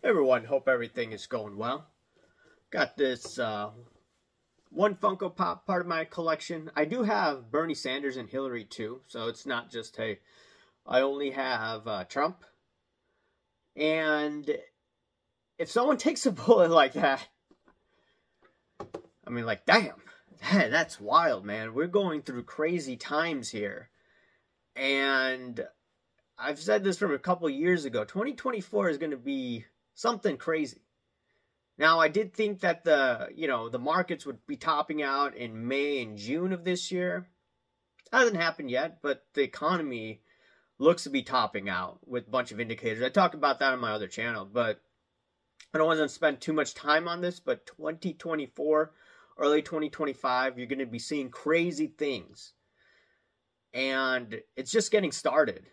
Everyone, hope everything is going well. Got this one Funko Pop part of my collection. I do have Bernie Sanders and Hillary too, so it's not just, hey, I only have Trump. And if someone takes a bullet like that, I mean, like, damn, that's wild, man. We're going through crazy times here. And I've said this from a couple years ago. 2024 is going to be something crazy. Now, I did think that the markets would be topping out in May and June of this year. It hasn't happened yet, but the economy looks to be topping out with a bunch of indicators. I talked about that on my other channel, but I don't want to spend too much time on this, but 2024, early 2025, you're going to be seeing crazy things. And it's just getting started.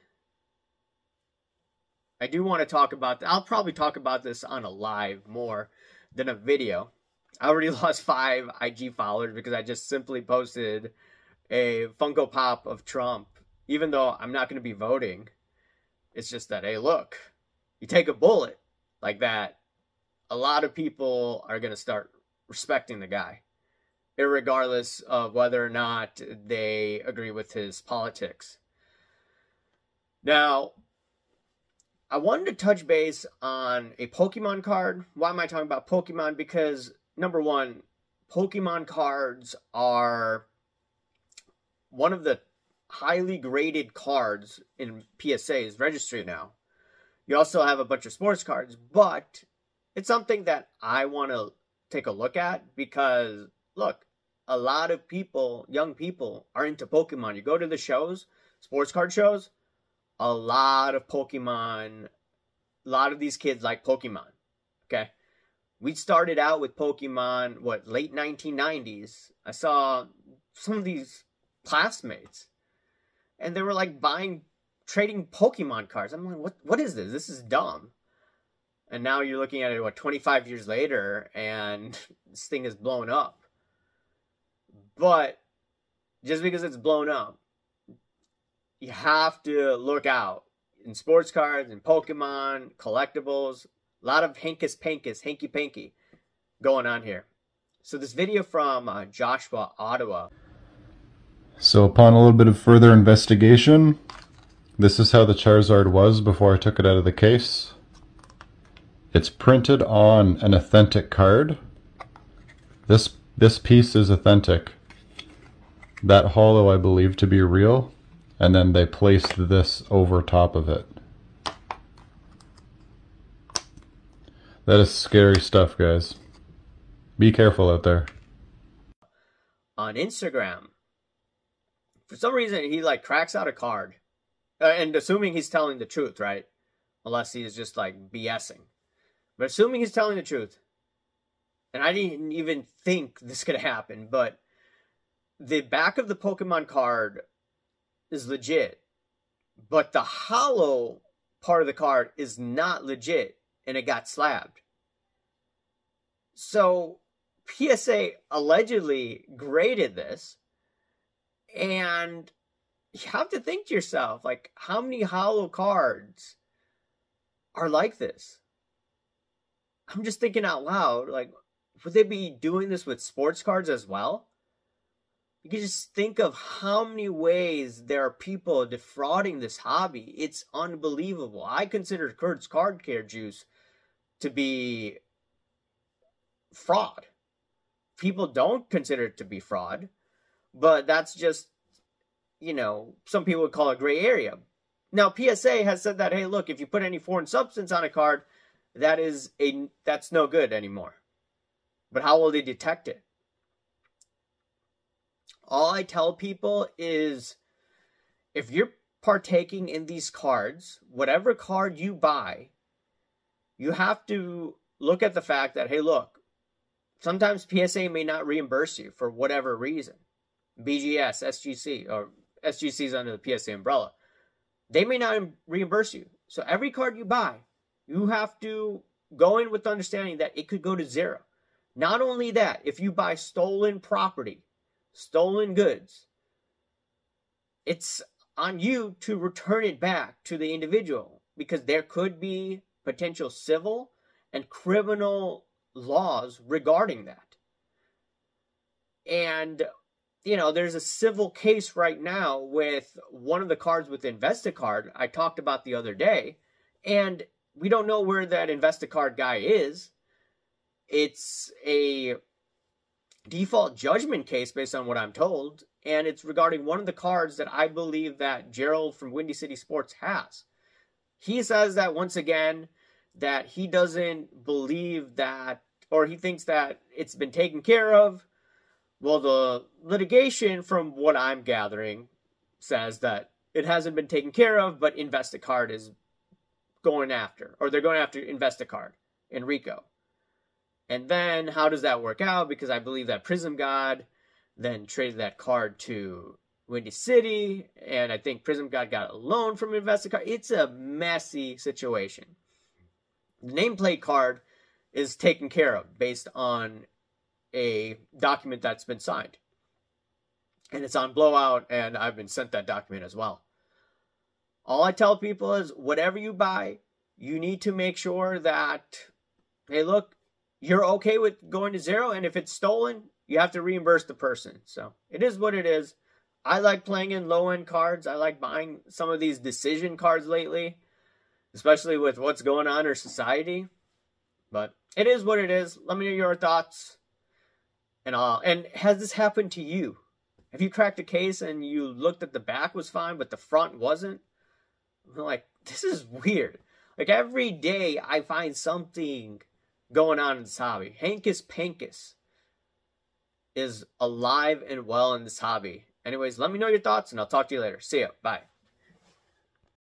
I do want to talk about that. I'll probably talk about this on a live more than a video. I already lost 5 IG followers because I just simply posted a Funko Pop of Trump. Even though I'm not going to be voting, it's just that, hey, look, you take a bullet like that, a lot of people are going to start respecting the guy, irregardless of whether or not they agree with his politics. Now, I wanted to touch base on a Pokemon card. Why am I talking about Pokemon? Because, number one, Pokemon cards are one of the highly graded cards in PSA's registry now. You also have a bunch of sports cards, but it's something that I want to take a look at because, look, a lot of people, young people, are into Pokemon. You go to the shows, sports card shows, a lot of Pokemon, a lot of these kids like Pokemon, okay? We started out with Pokemon, late 1990s. I saw some of these classmates, and they were like trading Pokemon cards. I'm like, what is this? This is dumb. And now you're looking at it, 25 years later, and this thing is blown up. But just because it's blown up, you have to look out. In sports cards, in Pokemon, collectibles, a lot of hanky-panky going on here. So this video from Joshua, Ottawa. So upon a little bit of further investigation, this is how the Charizard was before I took it out of the case. It's printed on an authentic card. This piece is authentic. That hollow I believe to be real, and then they placed this over top of it. That is scary stuff, guys. Be careful out there. On Instagram, for some reason, he cracks out a card. And assuming he's telling the truth, right? Unless he's just BSing. But assuming he's telling the truth. And I didn't even think this could happen. But the back of the Pokemon card is legit. But the hollow part of the card is not legit. And it got slabbed. So PSA allegedly graded this. And you have to think to yourself, how many hollow cards are like this? I'm just thinking out loud, would they be doing this with sports cards as well? You can just think of how many ways there are people defrauding this hobby. It's unbelievable. I consider Kurt's Card Care Juice to be fraud. People don't consider it to be fraud. But that's just, some people would call it gray area. Now, PSA has said that, hey, look, if you put any foreign substance on a card, that's no good anymore. But how will they detect it? All I tell people is, if you're partaking in these cards, whatever card you buy, you have to look at the fact that, hey, look, sometimes PSA may not reimburse you for whatever reason. BGS, SGC, or SGC is under the PSA umbrella. They may not reimburse you. So every card you buy, you have to go in with the understanding that it could go to zero. Not only that, if you buy stolen property, stolen goods, it's on you to return it back to the individual because there could be potential civil and criminal laws regarding that. And, you know, there's a civil case right now with one of the cards with InvestiCard I talked about the other day, and we don't know where that InvestiCard guy is. It's a default judgment case based on what I'm told, and it's regarding one of the cards that I believe that Gerald from Windy City Sports has. He says that, once again, that he doesn't believe that, or he thinks that it's been taken care of. Well, the litigation, from what I'm gathering, says that it hasn't been taken care of, but InvestiCard is going after, or they're going after InvestiCard in RICO. And then how does that work out? Because I believe that Prism God then traded that card to Windy City, and I think Prism God got a loan from InvestiCard. It's a messy situation. The nameplate card is taken care of based on a document that's been signed. And it's on Blowout, and I've been sent that document as well. All I tell people is, whatever you buy, you need to make sure that, hey, look, you're okay with going to zero, and if it's stolen, you have to reimburse the person. So it is what it is. I like playing in low-end cards. I like buying some of these decision cards lately, especially with what's going on in our society. But it is what it is. Let me know your thoughts. And has this happened to you? Have you cracked a case and you looked at the back was fine, but the front wasn't? I'm like, this is weird. Like, every day I find something going on in this hobby. Hankus Pankus is alive and well in this hobby. Anyways, let me know your thoughts, and I'll talk to you later. See ya. Bye.